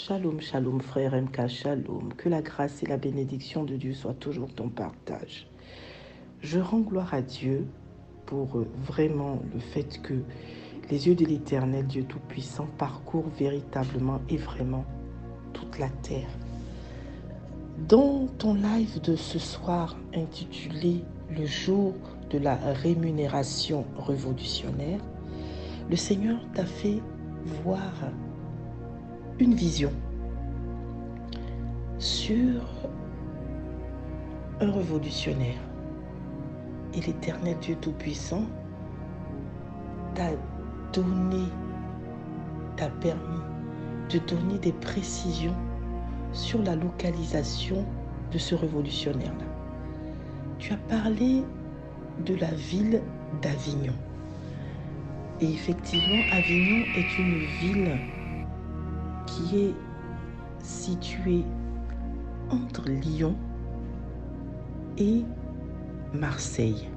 Shalom, shalom, frère MK, shalom. Que la grâce et la bénédiction de Dieu soient toujours ton partage. Je rends gloire à Dieu pour vraiment le fait que les yeux de l'Éternel, Dieu Tout-Puissant, parcourent véritablement et vraiment toute la terre. Dans ton live de ce soir intitulé « Le jour de la rémunération révolutionnaire », le Seigneur t'a fait voir une vision sur un révolutionnaire. Et l'Éternel Dieu Tout-Puissant t'a permis de donner des précisions sur la localisation de ce révolutionnaire-là. Tu as parlé de la ville d'Avignon. Et effectivement, Avignon est une ville qui est située entre Lyon et Marseille.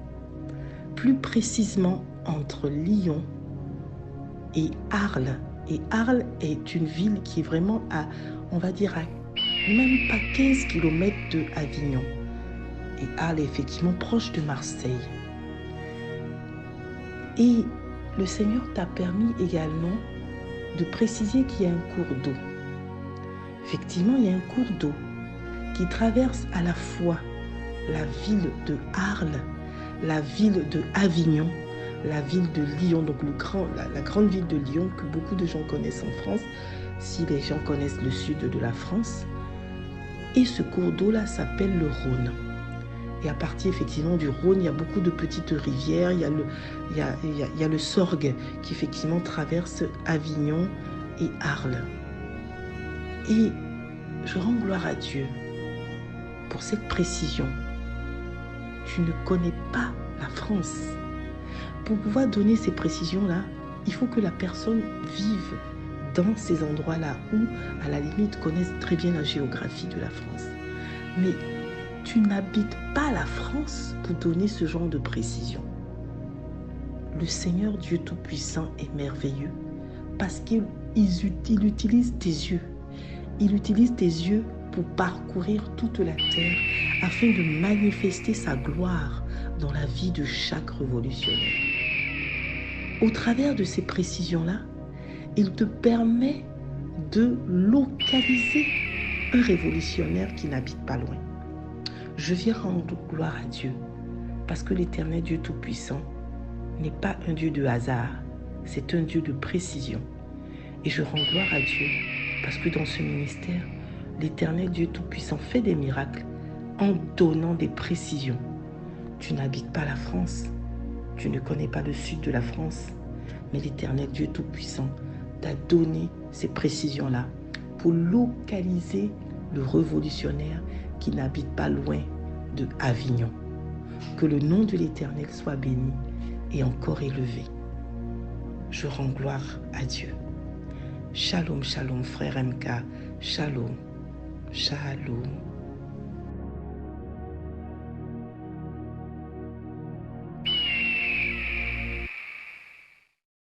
Plus précisément entre Lyon et Arles. Et Arles est une ville qui est vraiment à, on va dire, à même pas 15 km de Avignon. Et Arles est effectivement proche de Marseille. Et le Seigneur t'a permis également de préciser qu'il y a un cours d'eau. Effectivement, il y a un cours d'eau qui traverse à la fois la ville de Arles, la ville de Avignon, la ville de Lyon, donc la grande ville de Lyon que beaucoup de gens connaissent en France, si les gens connaissent le sud de la France. Et ce cours d'eau-là s'appelle le Rhône. Et à partir effectivement du Rhône, il y a beaucoup de petites rivières. Il y a le Sorgue qui effectivement traverse Avignon et Arles. Et je rends gloire à Dieu pour cette précision. Tu ne connais pas la France. Pour pouvoir donner ces précisions-là, il faut que la personne vive dans ces endroits-là où, à la limite, connaissent très bien la géographie de la France. Mais tu n'habites pas la France pour donner ce genre de précision. Le Seigneur Dieu Tout-Puissant est merveilleux parce qu'il utilise tes yeux. Il utilise tes yeux pour parcourir toute la terre afin de manifester sa gloire dans la vie de chaque révolutionnaire. Au travers de ces précisions-là, il te permet de localiser un révolutionnaire qui n'habite pas loin. Je viens rendre gloire à Dieu parce que l'Éternel Dieu Tout-Puissant n'est pas un Dieu de hasard, c'est un Dieu de précision. Et je rends gloire à Dieu parce que dans ce ministère, l'Éternel Dieu Tout-Puissant fait des miracles en donnant des précisions. Tu n'habites pas la France, tu ne connais pas le sud de la France, mais l'Éternel Dieu Tout-Puissant t'a donné ces précisions-là pour localiser le révolutionnaire qui n'habite pas loin de Avignon. Que le nom de l'Éternel soit béni et encore élevé. Je rends gloire à Dieu. Shalom, shalom, frère MK. Shalom, shalom.